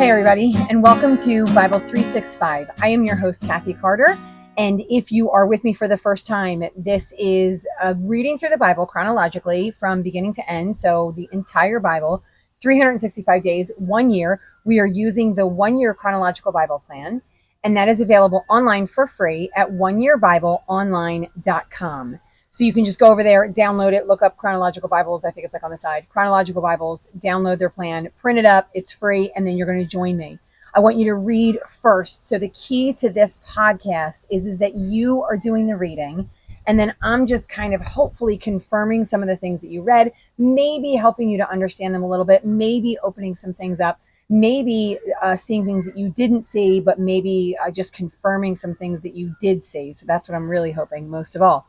Hi, everybody, and welcome to Bible 365. I am your host, Kathy Carter, and if you are with me for the first time, this is a reading through the Bible chronologically from beginning to end, so the entire Bible, 365 days, 1 year. We are using the 1-year chronological Bible plan, and that is available online for free at oneyearbibleonline.com. So you can just go over there, download it, look up Chronological Bibles. I think it's like on the side. Chronological Bibles, download their plan, print it up. It's free, and then you're going to join me. I want you to read first. So the key to this podcast is that you are doing the reading, and then I'm just kind of hopefully confirming some of the things that you read, maybe helping you to understand them a little bit, maybe opening some things up, maybe seeing things that you didn't see, but maybe just confirming some things that you did see. So that's what I'm really hoping most of all.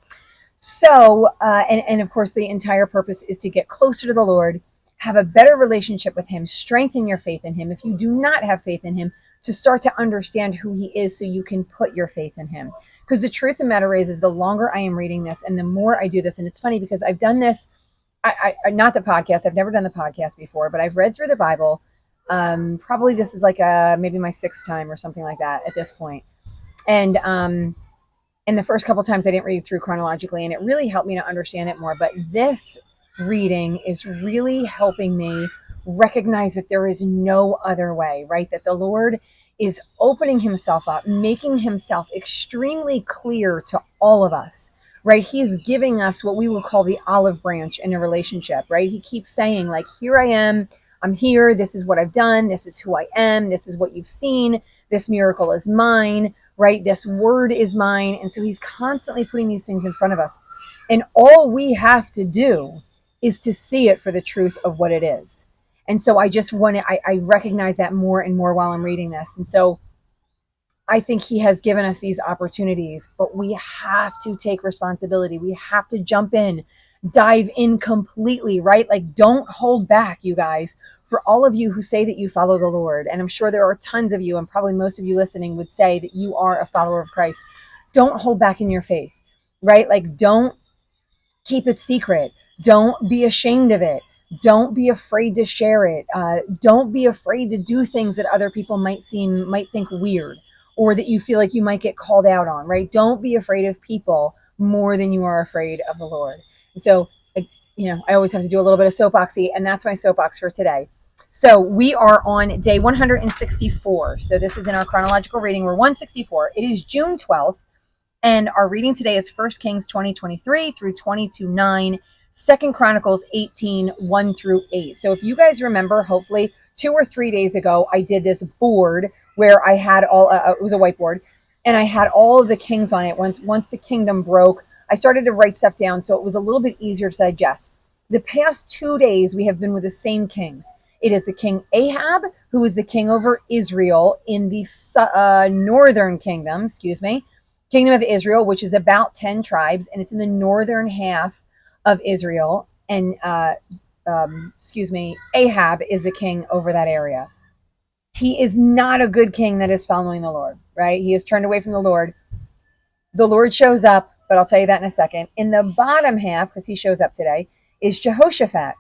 So, and of course, the entire purpose is to get closer to the Lord, have a better relationship with Him, strengthen your faith in Him. If you do not have faith in Him, to start to understand who He is so you can put your faith in Him. Because the truth of the matter is the longer I am reading this and the more I do this, and it's funny because I've done this, not the podcast, I've never done the podcast before, but I've read through the Bible. Probably this is like maybe my 6th time or something like that at this point. And the first couple times I didn't read through chronologically, and it really helped me to understand it more. But this reading is really helping me recognize that there is no other way, right? That the Lord is opening Himself up, making Himself extremely clear to all of us, right? He's giving us what we would call the olive branch in a relationship, right? He keeps saying, like, here I am, I'm here, this is what I've done, this is who I am, this is what you've seen, this miracle is mine, right? This word is mine. And so He's constantly putting these things in front of us. And all we have to do is to see it for the truth of what it is. And so I just want to, I recognize that more and more while I'm reading this. And so I think He has given us these opportunities, but we have to take responsibility. We have to jump in, dive in completely, right? Like, don't hold back, you guys. For all of you who say that you follow the Lord, and I'm sure there are tons of you, and probably most of you listening would say that you are a follower of Christ, don't hold back in your faith, right? Like, don't keep it secret. Don't be ashamed of it. Don't be afraid to share it. Don't be afraid to do things that other people might think weird, or that you feel like you might get called out on, right? Don't be afraid of people more than you are afraid of the Lord. And so, I always have to do a little bit of soapboxy, and that's my soapbox for today. So we are on day 164. So this is in our chronological reading. We're 164. It is June 12th, and our reading today is 1 Kings 20:23 through 22:9, 2 Chronicles 18:1 through 8. So if you guys remember, hopefully 2 or 3 days ago, I did this board where I had all, it was a whiteboard, and I had all of the kings on it. Once the kingdom broke, I started to write stuff down, so it was a little bit easier to digest. The past 2 days, we have been with the same kings. It is the King Ahab, who is the king over Israel in the northern kingdom, kingdom of Israel, which is about 10 tribes, and it's in the northern half of Israel. And, Ahab is the king over that area. He is not a good king that is following the Lord, right? He has turned away from the Lord. The Lord shows up, but I'll tell you that in a second. In the bottom half, because he shows up today, is Jehoshaphat.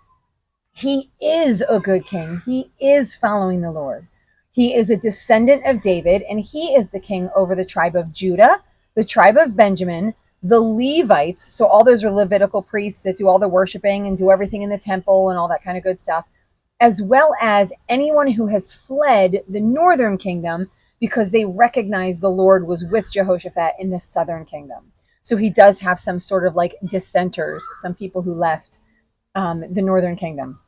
He is a good king. He is following the Lord. He is a descendant of David, and he is the king over the tribe of Judah, the tribe of Benjamin, the Levites. So all those are Levitical priests that do all the worshiping and do everything in the temple and all that kind of good stuff, as well as anyone who has fled the northern kingdom because they recognize the Lord was with Jehoshaphat in the southern kingdom. So he does have some sort of like dissenters, some people who left the northern kingdom.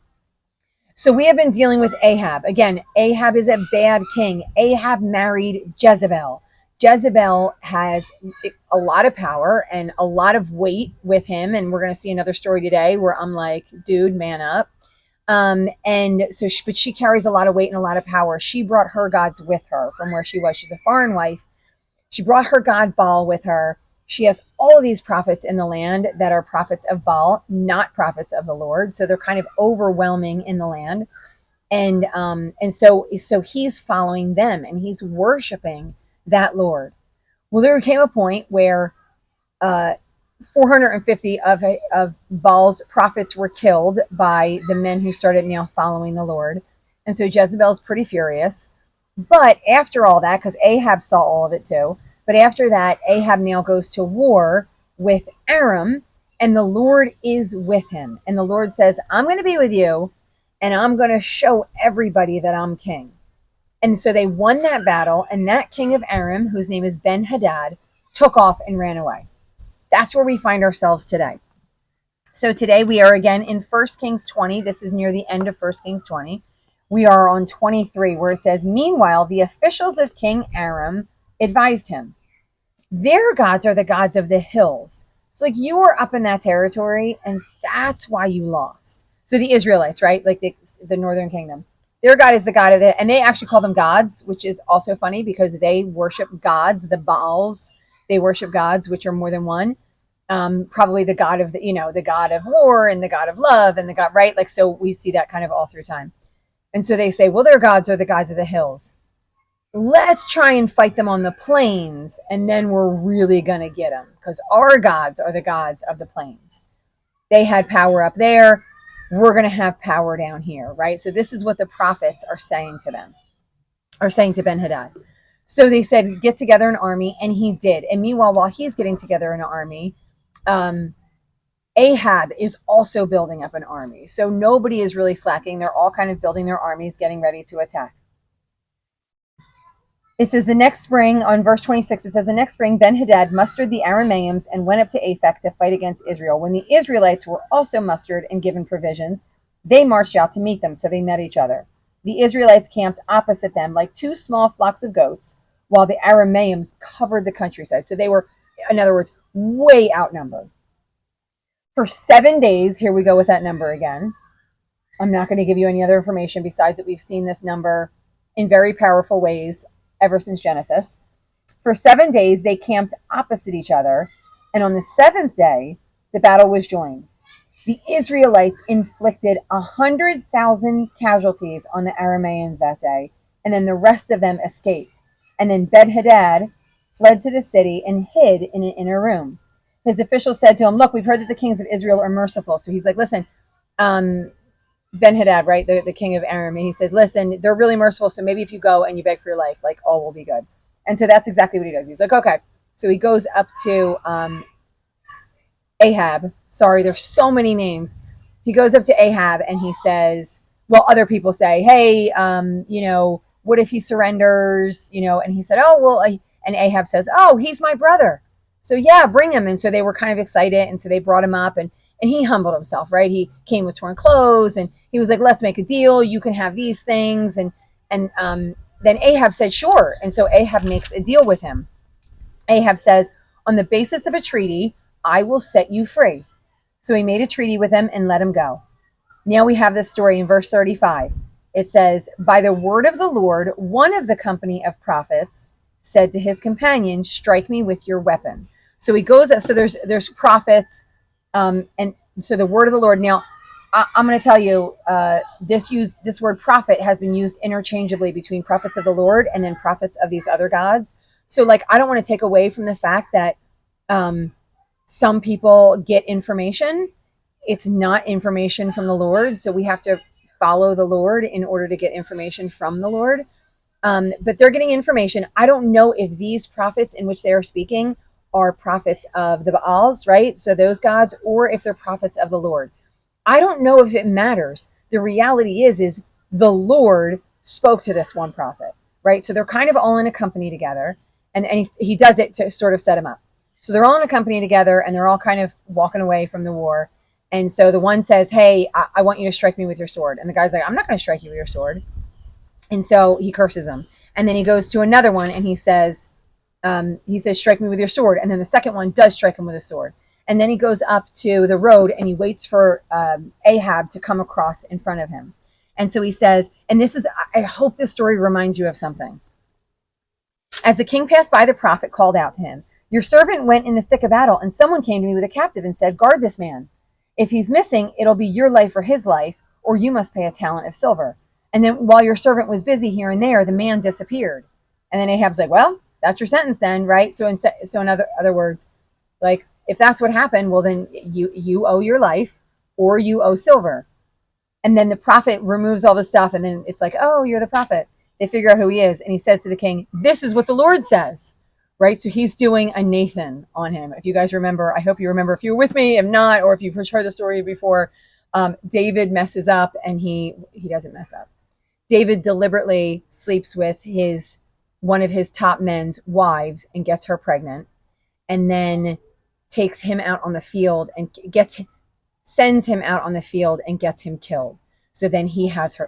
So we have been dealing with Ahab. Again, Ahab is a bad king. Ahab married Jezebel. Jezebel has a lot of power and a lot of weight with him. And we're going to see another story today where I'm like, dude, man up. But she carries a lot of weight and a lot of power. She brought her gods with her from where she was. She's a foreign wife. She brought her god Baal with her. She has all of these prophets in the land that are prophets of Baal, not prophets of the Lord. So they're kind of overwhelming in the land. And so he's following them and he's worshiping that Lord. Well, there came a point where 450 of Baal's prophets were killed by the men who started now following the Lord. And so Jezebel's pretty furious. But after all that, because Ahab saw all of it too, but after that, Ahab now goes to war with Aram, and the Lord is with him. And the Lord says, I'm going to be with you, and I'm going to show everybody that I'm king. And so they won that battle, and that king of Aram, whose name is Ben Hadad, took off and ran away. That's where we find ourselves today. So today we are again in 1 Kings 20. This is near the end of 1 Kings 20. We are on 23, where it says, meanwhile, the officials of King Aram advised him, their gods are the gods of the hills. It's like you were up in that territory, and that's why you lost. So the Israelites, right? Like the northern kingdom. Their God is the God of and they actually call them gods, which is also funny because they worship gods, the Baals. They worship gods, which are more than one. Probably the God of the God of war and the God of love and the God, right? Like, so we see that kind of all through time. And so they say, well, their gods are the gods of the hills. Let's try and fight them on the plains, and then we're really going to get them because our gods are the gods of the plains. They had power up there. We're going to have power down here, right? So this is what the prophets are saying to them, are saying to Ben-Hadad. So they said, get together an army, and he did. And meanwhile, while he's getting together an army, Ahab is also building up an army. So nobody is really slacking. They're all kind of building their armies, getting ready to attack. It says the next spring, on verse 26, it says, the next spring, Ben-Hadad mustered the Arameans and went up to Aphek to fight against Israel. When the Israelites were also mustered and given provisions, they marched out to meet them, so they met each other. The Israelites camped opposite them like two small flocks of goats, while the Arameans covered the countryside. So they were, in other words, way outnumbered. For 7 days, here we go with that number again. I'm not going to give you any other information besides that we've seen this number in very powerful ways ever since Genesis. For 7 days, they camped opposite each other, and on the seventh day, the battle was joined. The Israelites inflicted 100,000 casualties on the Arameans that day, and then the rest of them escaped. And then Ben-Hadad fled to the city and hid in an inner room. His officials said to him, look, we've heard that the kings of Israel are merciful. So he's like, listen, Ben-Hadad, right, the king of Aram, and he says, listen, they're really merciful, so maybe if you go and you beg for your life, like, all will be good. And so that's exactly what he does. He's like, okay. So he goes up to Ahab. Sorry, there's so many names. He goes up to Ahab and he says, well, other people say, hey, what if he surrenders, and he said, oh, well, and Ahab says, oh, he's my brother. So yeah, bring him. And so they were kind of excited, and so they brought him up, and he humbled himself, right? He came with torn clothes, and he was like, let's make a deal. You can have these things. And then Ahab said, sure. And so Ahab makes a deal with him. Ahab says, on the basis of a treaty, I will set you free. So he made a treaty with him and let him go. Now we have this story in verse 35. It says, by the word of the Lord, one of the company of prophets said to his companion, strike me with your weapon. So he goes, so there's prophets, and so the word of the Lord. Now, I'm going to tell you, this word prophet has been used interchangeably between prophets of the Lord and then prophets of these other gods. So, like, I don't want to take away from the fact that some people get information. It's not information from the Lord, so we have to follow the Lord in order to get information from the Lord. But they're getting information. I don't know if these prophets in which they are speaking are prophets of the Baals, right? So those gods, or if they're prophets of the Lord. I don't know if it matters. The reality is the Lord spoke to this one prophet, right? So they're kind of all in a company together, and he does it to sort of set him up. So they're all in a company together, and they're all kind of walking away from the war. And so the one says, hey, I want you to strike me with your sword. And the guy's like, I'm not going to strike you with your sword. And so he curses him. And then he goes to another one, and he says, strike me with your sword. And then the second one does strike him with a sword. And then he goes up to the road, and he waits for Ahab to come across in front of him. And so he says, and this is, I hope this story reminds you of something. As the king passed by, the prophet called out to him, your servant went in the thick of battle, and someone came to me with a captive and said, guard this man. If he's missing, it'll be your life or his life, or you must pay a talent of silver. And then while your servant was busy here and there, the man disappeared. And then Ahab's like, well, that's your sentence then, right? So in other words, like, if that's what happened, well, then you owe your life, or you owe silver. And then the prophet removes all the stuff, and then it's like, oh, you're the prophet. They figure out who he is, and he says to the king, "This is what the Lord says." Right? So he's doing a Nathan on him. If you guys remember, I hope you remember if you were with me, if not, or if you've heard the story before, David messes up, and he doesn't mess up. David deliberately sleeps with one of his top men's wives and gets her pregnant, and then takes him out on the field and sends him out on the field and gets him killed. So then he has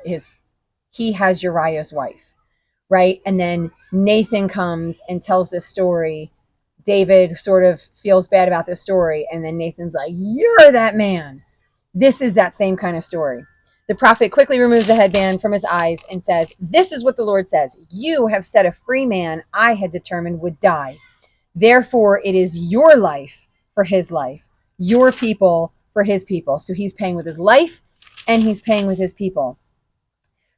Uriah's wife, right? And then Nathan comes and tells this story. David sort of feels bad about this story, and then Nathan's like, "You're that man." This is that same kind of story. The prophet quickly removes the headband from his eyes and says, "This is what the Lord says. You have set a free man I had determined would die. Therefore, it is your life for his life, your people for his people." So he's paying with his life, and he's paying with his people.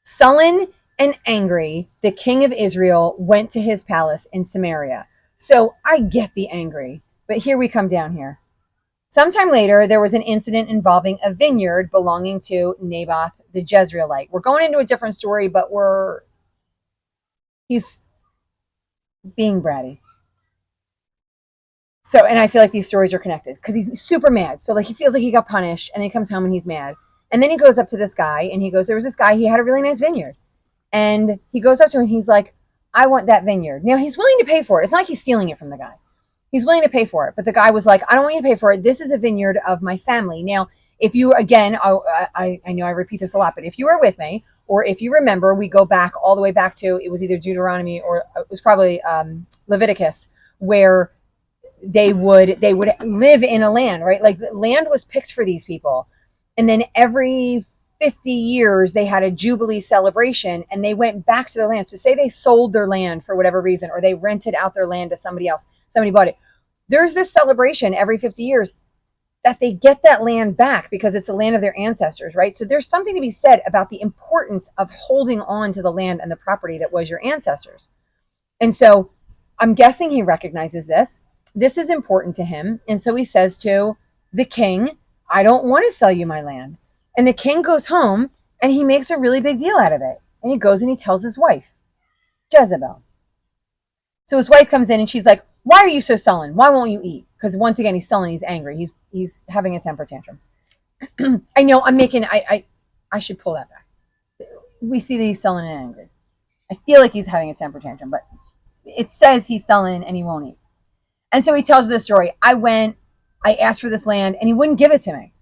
Sullen and angry, the king of Israel went to his palace in Samaria. So I get the angry, but here we come down here. Sometime later, there was an incident involving a vineyard belonging to Naboth the Jezreelite. We're going into a different story, but he's being bratty. So, and I feel like these stories are connected because he's super mad. So like he feels like he got punished, and then he comes home and he's mad. And then he goes up to this guy and he goes, there was this guy, he had a really nice vineyard. And he goes up to him and he's like, "I want that vineyard." Now he's willing to pay for it. It's not like he's stealing it from the guy. He's willing to pay for it. But the guy was like, "I don't want you to pay for it. This is a vineyard of my family." Now, if you, again, I know I repeat this a lot, but if you were with me, or if you remember, we go back all the way back to, it was either Deuteronomy or it was probably Leviticus, where they would live in a land, right? Like land was picked for these people. And then every 50 years they had a jubilee celebration and they went back to their land. So say they sold their land for whatever reason, or they rented out their land to somebody else, somebody bought it. There's this celebration every 50 years that they get that land back because it's the land of their ancestors, right? So there's something to be said about the importance of holding on to the land and the property that was your ancestors. And so I'm guessing he recognizes this. This is important to him. And so he says to the king, "I don't want to sell you my land." And the king goes home and he makes a really big deal out of it. And he goes and he tells his wife, Jezebel. So his wife comes in and she's like, "Why are you so sullen? Why won't you eat?" Because once again, he's sullen, he's angry, he's having a temper tantrum. I know I'm making, I should pull that back. We see that he's sullen and angry. I feel like he's having a temper tantrum, but it says he's sullen and he won't eat. And so he tells the story. "I asked for this land and he wouldn't give it to me."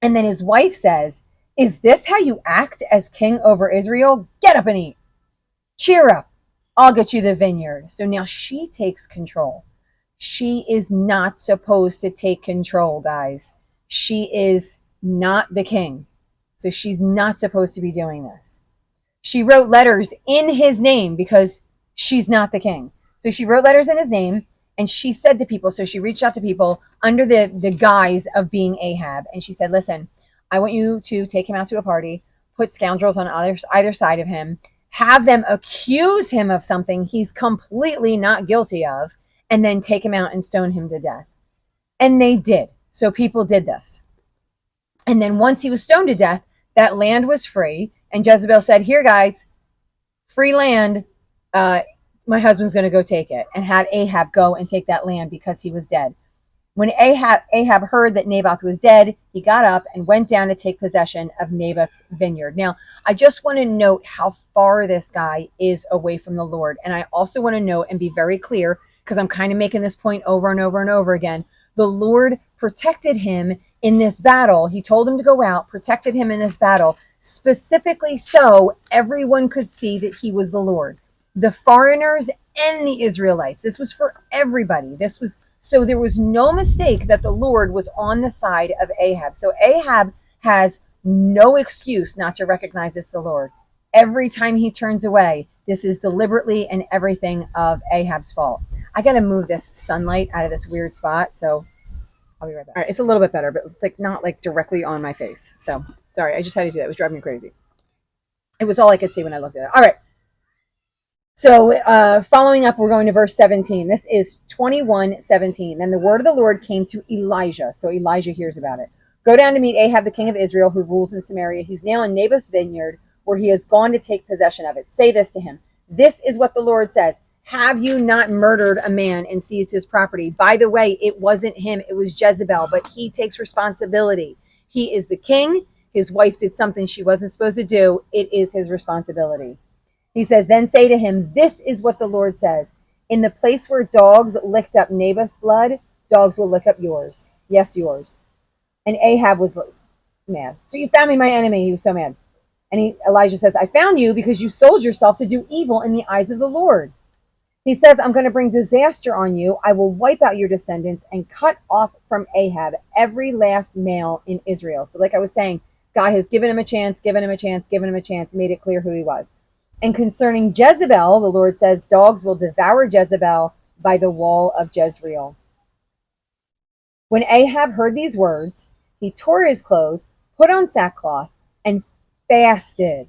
And then his wife says, "Is this how you act as king over Israel? Get up and eat. Cheer up. I'll get you the vineyard." So now she takes control. She is not supposed to take control, guys. She is not the king. So she's not supposed to be doing this. She wrote letters in his name because she's not the king. So she wrote letters in his name. And she said to people, so she reached out to people under the guise of being Ahab. And she said, "Listen, I want you to take him out to a party, put scoundrels on either side of him, have them accuse him of something he's completely not guilty of, and then take him out and stone him to death." And they did. So people did this. And then once he was stoned to death, that land was free. And Jezebel said, "Here, guys, free land. My husband's going to go take it," and had Ahab go and take that land because he was dead. When Ahab heard that Naboth was dead, he got up and went down to take possession of Naboth's vineyard. Now, I just want to note how far this guy is away from the Lord. And I also want to note and be very clear, because I'm kind of making this point over and over and over again. The Lord protected him in this battle. He told him to go out, protected him in this battle, specifically so everyone could see that he was the Lord. The foreigners and the Israelites. This was for everybody. So there was no mistake that the Lord was on the side of Ahab. So Ahab has no excuse not to recognize this the Lord. Every time he turns away, this is deliberately and everything of Ahab's fault. I got to move this sunlight out of this weird spot. So I'll be right back. All right, it's a little bit better, but it's like not like directly on my face. So sorry, I just had to do that. It was driving me crazy. It was all I could see when I looked at it. All right. So following up, we're going to verse 17. This is 21:17. Then the word of the Lord came to Elijah. So Elijah hears about it. "Go down to meet Ahab, the king of Israel, who rules in Samaria. He's now in Naboth's vineyard. where he has gone to take possession of it. Say this to him. This is what the Lord says. Have you not murdered a man and seized his property? By the way, it wasn't him. It was Jezebel, but he takes responsibility. He is the king. His wife did something she wasn't supposed to do. It is his responsibility. He says, then say to him, this is what the Lord says. In the place where dogs licked up Naboth's blood, dogs will lick up yours. Yes, yours. And Ahab was mad. So you found me, my enemy. He was so mad. And Elijah says, I found you because you sold yourself to do evil in the eyes of the Lord. He says, I'm going to bring disaster on you. I will wipe out your descendants and cut off from Ahab every last male in Israel. So like I was saying, God has given him a chance, given him a chance, given him a chance, made it clear who he was. And concerning Jezebel, the Lord says, dogs will devour Jezebel by the wall of Jezreel. When Ahab heard these words, he tore his clothes, put on sackcloth, and fasted.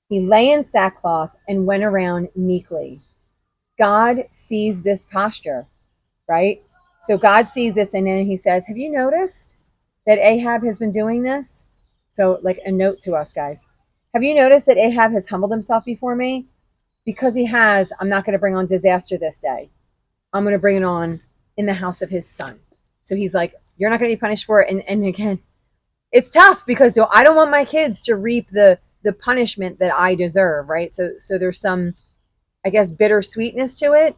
He lay in sackcloth and went around meekly. God sees this posture, right? So God sees this, and then he says, have you noticed that Ahab has been doing this? So like a note to us, guys. Have you noticed that Ahab has humbled himself before me? Because he has, I'm not going to bring on disaster this day. I'm going to bring it on in the house of his son. So he's like, you're not going to be punished for it. And again, it's tough because I don't want my kids to reap the punishment that I deserve, right? So there's some, I guess, bittersweetness to it.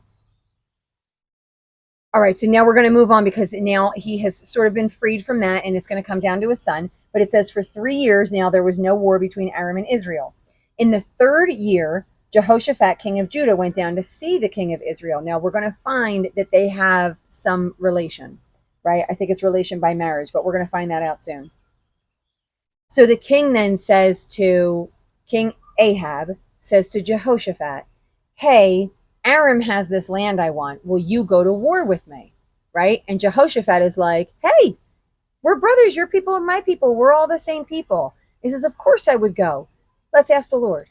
All right, so now we're going to move on because now he has sort of been freed from that, and it's going to come down to his son. But it says for 3 years now there was no war between Aram and Israel. In the 3rd year, Jehoshaphat, king of Judah, went down to see the king of Israel. Now we're going to find that they have some relation, right? I think it's relation by marriage, but we're going to find that out soon. So the king then says to King Ahab, says to Jehoshaphat, hey, Aram has this land I want. Will you go to war with me? Right? And Jehoshaphat is like, hey, we're brothers. Your people and my people. We're all the same people. He says, of course I would go. Let's ask the Lord.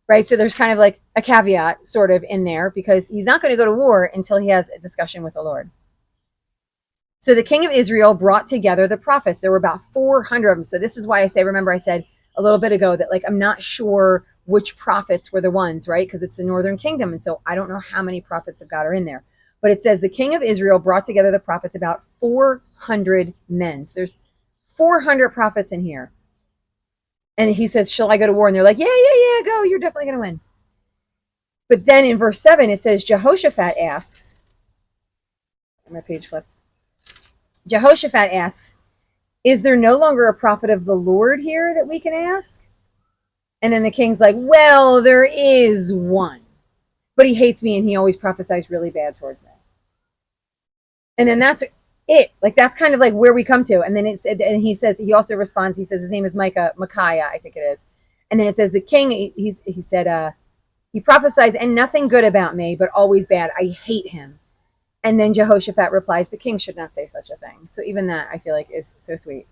Right? So there's kind of like a caveat sort of in there because he's not going to go to war until he has a discussion with the Lord. So the king of Israel brought together the prophets. There were about 400 of them. So this is why I say, remember I said a little bit ago that like I'm not sure which prophets were the ones, right? Because it's the northern kingdom. And so I don't know how many prophets of God are in there. But it says the king of Israel brought together the prophets, about 400 men. So there's 400 prophets in here. And he says, shall I go to war? And they're like, yeah, go. You're definitely going to win. But then in verse 7, it says, Jehoshaphat asks, my page flipped. Jehoshaphat asks, is there no longer a prophet of the Lord here that we can ask? And then the king's like, well, there is one, but he hates me and he always prophesies really bad towards me. And then that's it. Like, that's kind of like where we come to. And then and he says, he also responds, he says, his name is Micaiah, I think it is. And then it says the king, he said, he prophesies and nothing good about me, but always bad. I hate him. And then Jehoshaphat replies, the king should not say such a thing. So even that I feel like is so sweet.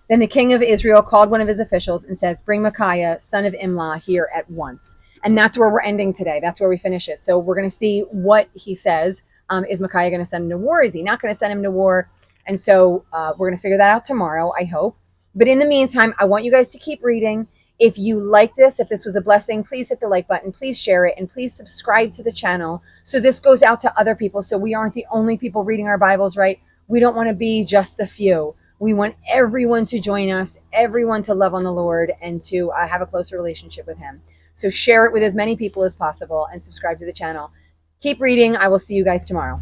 Then the king of Israel called one of his officials and says, bring Micaiah, son of Imlah, here at once. And that's where we're ending today. That's where we finish it. So we're going to see what he says. Is Micaiah going to send him to war? Is he not going to send him to war? And so we're going to figure that out tomorrow, I hope. But in the meantime, I want you guys to keep reading. If you like this, if this was a blessing, please hit the like button, please share it, and please subscribe to the channel so this goes out to other people so we aren't the only people reading our Bibles, right? We don't want to be just the few. We want everyone to join us, everyone to love on the Lord and to have a closer relationship with him. So share it with as many people as possible and subscribe to the channel. Keep reading. I will see you guys tomorrow.